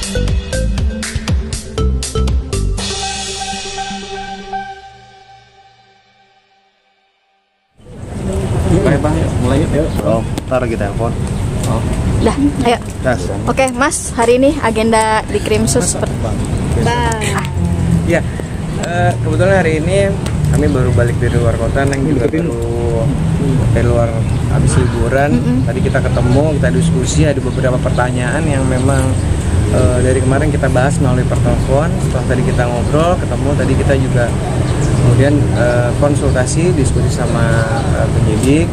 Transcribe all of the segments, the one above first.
Baik Bang, mulai yuk. Oh, ntar kita telepon. Oh. Dah, ayo. Das. Oke, Mas, hari ini agenda di Krimsus seperti Ya, kebetulan hari ini kami baru balik dari luar kota, Neng juga baru dari luar habis liburan. Tadi kita ketemu, kita diskusi, ada beberapa pertanyaan yang memang dari kemarin kita bahas melalui pertelepon. Setelah tadi kita ngobrol, ketemu, tadi kita juga kemudian konsultasi, diskusi sama penyidik,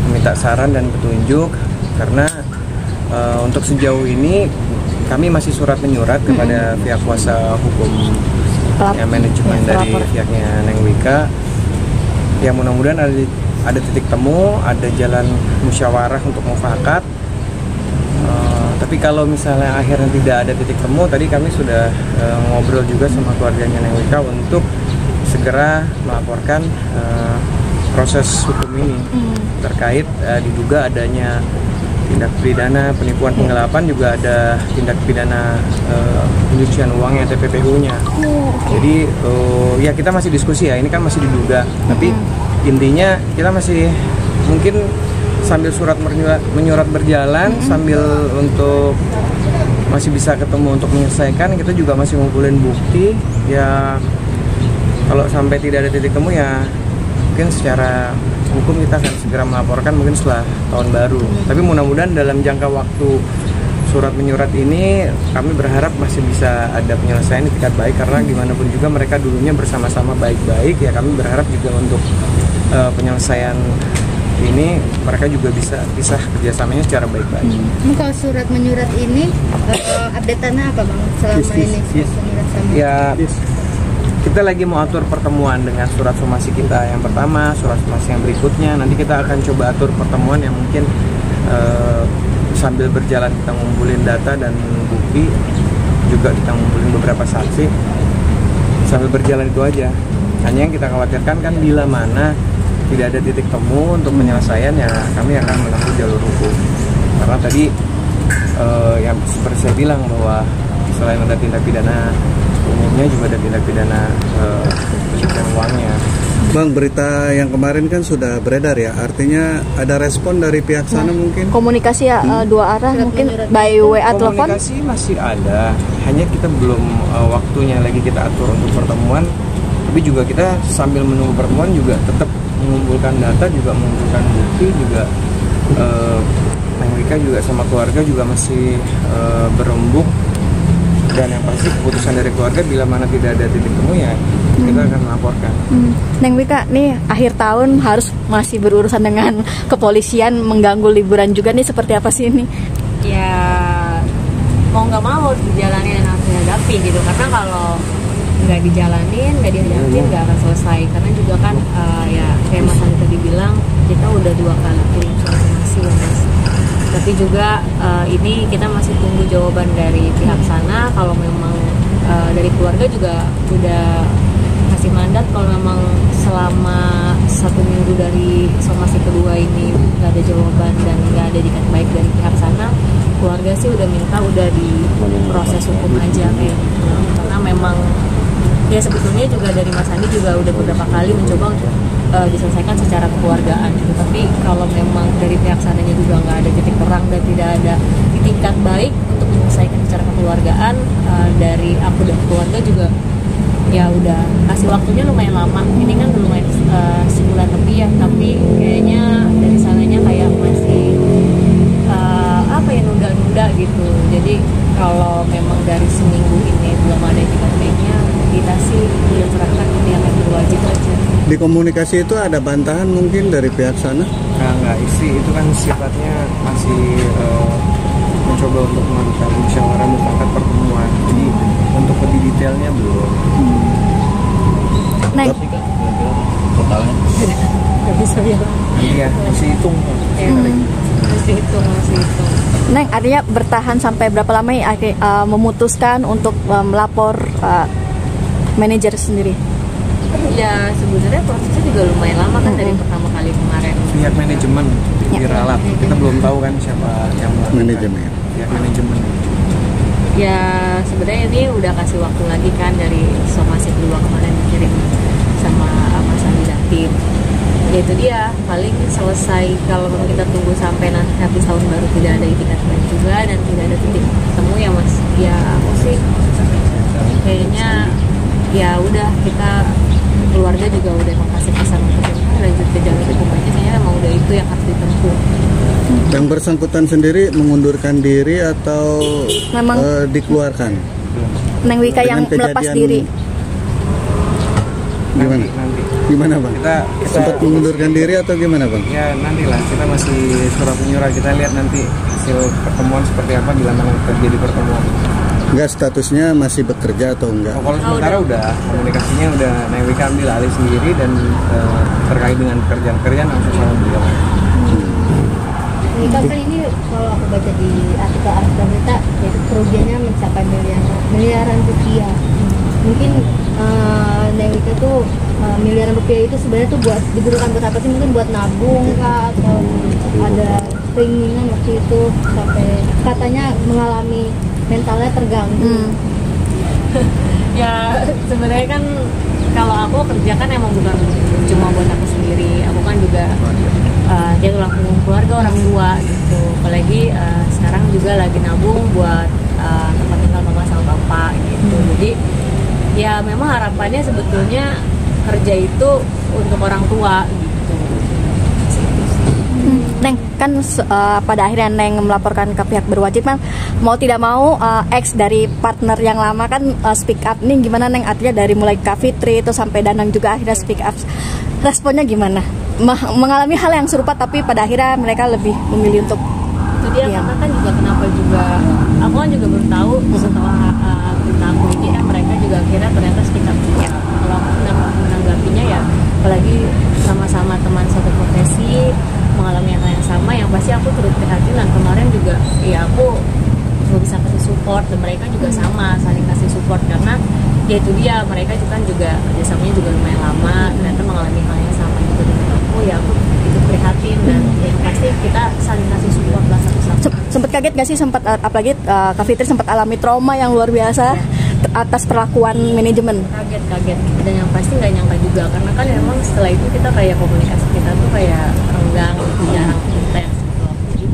meminta saran dan petunjuk karena untuk sejauh ini kami masih surat menyurat kepada pihak kuasa hukum ya, manajemen dari pihaknya Neng Wika. Ya mudah-mudahan ada titik temu, ada jalan musyawarah untuk mufakat. Tapi kalau misalnya akhirnya tidak ada titik temu, tadi kami sudah ngobrol juga sama keluarganya Neng Wika untuk segera melaporkan proses hukum ini terkait diduga adanya tindak pidana penipuan penggelapan, juga ada tindak pidana pencucian uang yang TPPU-nya. Jadi ya kita masih diskusi ya, ini kan masih diduga. Tapi intinya kita masih mungkin sambil surat menyurat berjalan, sambil untuk masih bisa ketemu untuk menyelesaikan, kita juga masih ngumpulin bukti. Ya kalau sampai tidak ada titik temu ya mungkin secara hukum kita akan segera melaporkan mungkin setelah tahun baru. Tapi mudah-mudahan dalam jangka waktu surat menyurat ini kami berharap masih bisa ada penyelesaian di tingkat baik, karena gimana pun juga mereka dulunya bersama-sama baik-baik ya. Kami berharap juga untuk penyelesaian ini mereka juga bisa kerjasamanya secara baik-baik. Kalau surat menyurat ini update-annya apa Bang selama ini? Ya kita lagi mau atur pertemuan dengan surat somasi kita yang pertama, surat somasi yang berikutnya. Nanti kita akan coba atur pertemuan yang mungkin sambil berjalan kita ngumpulin data dan bukti, juga kita ngumpulin beberapa saksi. Sambil berjalan itu aja. Hanya yang kita khawatirkan kan bila mana tidak ada titik temu untuk penyelesaian, ya kami akan menempuh jalur hukum. Karena tadi yang seperti saya bilang bahwa selain ada tindak pidana umumnya juga ada tindak pidana pencucian uangnya. Bang, berita yang kemarin kan sudah beredar ya, artinya ada respon dari pihak sana mungkin? komunikasi ya dua arah, mungkin by WA telepon? Komunikasi masih ada, hanya kita belum waktunya lagi kita atur untuk pertemuan. Tapi juga kita sambil menunggu pertemuan juga tetap mengumpulkan data, juga mengumpulkan bukti, juga Neng Wika juga sama keluarga juga masih berembuk. Dan yang pasti keputusan dari keluarga bila mana tidak ada titik temu ya kita akan melaporkan. Neng Wika, nih akhir tahun harus masih berurusan dengan kepolisian, mengganggu liburan juga nih, seperti apa sih ini? Ya mau nggak mau harus dijalani dan harus dihadapi gitu, karena kalau nggak dijalanin, nggak dihadapin nggak akan selesai. Karena juga kan ya kayak Mas Andi tadi bilang, kita udah 2 kali kirim somasi ya Mas. Tapi juga ini kita masih tunggu jawaban dari pihak sana. Kalau memang dari keluarga juga udah kasih mandat, kalau memang selama 1 minggu dari somasi kedua ini nggak ada jawaban dan nggak ada dikat baik dari pihak sana, keluarga sih udah minta udah di proses hukum aja kayak gitu. Karena memang ya sebetulnya juga dari Mas Andi juga udah beberapa kali mencoba untuk diselesaikan secara kekeluargaan gitu. Tapi kalau memang dari pihak sananya juga nggak ada titik terang dan tidak ada itikat baik untuk menyelesaikan secara kekeluargaan, dari aku dan keluarga juga ya udah kasih waktunya lumayan lama. Ini kan lumayan sebulan lebih ya, tapi kayaknya dari sananya kayak masih apa ya, nunda-nunda gitu. Jadi kalau memang dari seminggu ini belum ada itikat baiknya, kita sih udah serahkan ke pihak yang berwajib aja. Di komunikasi itu ada bantahan mungkin dari pihak sana? Nah, nggak isi, itu kan sifatnya masih mencoba untuk melakukan musyawarah mufakat pertemuan. Jadi untuk lebih detailnya belum. Neng, Totalnya Nggak bisa bilang. iya masih hitung. Masih hitung. Neng, artinya bertahan sampai berapa lama ya memutuskan untuk melapor manajer sendiri? Ya sebenarnya prosesnya juga lumayan lama kan dari pertama kali kemarin. Pihak manajemen diralat, kita belum tahu kan siapa yang melakukan. Manajemen. Pihak manajemen. Ya sebenarnya ini udah kasih waktu lagi kan dari somasi kedua kemarin dikirim sama Mas Andi Datim. Ya itu dia, paling selesai kalau memang kita tunggu sampai nanti habis tahun baru tidak ada itikat baik juga dan tidak ada titik temu ya Mas. Ya aku sih kayaknya ya udah, kita keluarga juga udah kasih pesan untuk kita lanjut ke jalur hukum aja, kayaknya emang udah itu yang harus ditempuh. Yang bersangkutan sendiri mengundurkan diri atau Memang dikeluarkan? Neng Wika yang Dengan melepas kejadian- diri. Gimana? Nanti. Gimana bang? Kita Sempat mengundurkan diri atau gimana bang? ya nantilah, kita masih surat menyurat, kita lihat nanti hasil pertemuan seperti apa bila mana terjadi pertemuan. Enggak, statusnya masih bekerja atau enggak? Oh, kalau sementara udah komunikasinya udah Newika ambil alih sendiri dan terkait dengan pekerjaan langsung sama beliau. Ini kan ini kalau aku baca di artikel berita, yaitu kerugiannya mencapai miliaran rupiah. Mungkin Newika tuh miliaran rupiah itu sebenarnya tuh buat digunakan buat apa sih? Mungkin buat nabung kah, atau ada keinginan waktu itu sampai katanya mengalami mentalnya terganggu. Ya sebenarnya kan kalau aku kerja kan emang bukan cuma buat aku sendiri, aku kan juga dia tulang punggung keluarga, orang tua gitu. Apalagi sekarang juga lagi nabung buat tempat tinggal mama sama bapak gitu. Jadi ya memang harapannya sebetulnya kerja itu untuk orang tua gitu. Neng, kan pada akhirnya Neng melaporkan ke pihak berwajib kan, mau tidak mau ex dari partner yang lama kan speak up. Nih gimana Neng, artinya dari mulai Kak Fitri itu sampai Danang juga akhirnya speak up. Responnya gimana? Mengalami hal yang serupa tapi pada akhirnya mereka lebih memilih untuk Itu dia, Iya. karena kan juga kenapa juga aku kan juga baru tahu setelah berita aku ini kan mereka juga akhirnya ternyata speak up juga. Kalau aku menanggapinya ya, apalagi sama-sama teman satu profesi mengalami hal yang sama, yang pasti aku turut prihatin. Dan kemarin juga ya aku nggak bisa kasih support, dan mereka juga sama saling kasih support, karena ya itu dia, mereka juga kerjasamanya juga lumayan lama, ternyata mengalami hal yang sama juga dengan aku. Ya aku ikut prihatin, dan yang pasti kita saling kasih support lah satu sama lain. sempat kaget gak sih, sempat apalagi Kak Fitri sempat alami trauma yang luar biasa atas perlakuan manajemen. Kaget, dan yang pasti nggak nyangka juga, karena kan memang setelah itu kita kayak komunikasi kita tuh kayak renggang gitu, jarang intens gitu loh. Jadi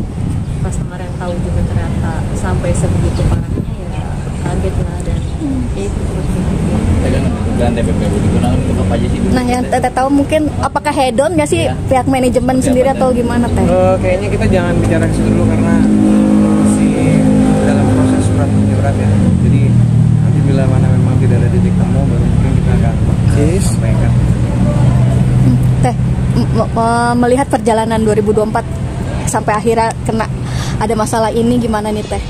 pas kemarin tahu juga ternyata sampai sebegitu parahnya, ya kaget lah, dan ya itu terus dan TPP digunakan untuk apa aja sih? Nah, yang Teteh tahu mungkin apakah head on gak sih pihak manajemen sendiri atau gimana Teh? Kayaknya kita jangan bicara ke situ dulu karena masih dalam proses surat menyurat ya. Jadi nanti bila mana memang tidak ada titik temu, baru mungkin kita akan sampaikan. Teh, melihat perjalanan 2024 sampai akhirnya kena ada masalah ini gimana nih Teh?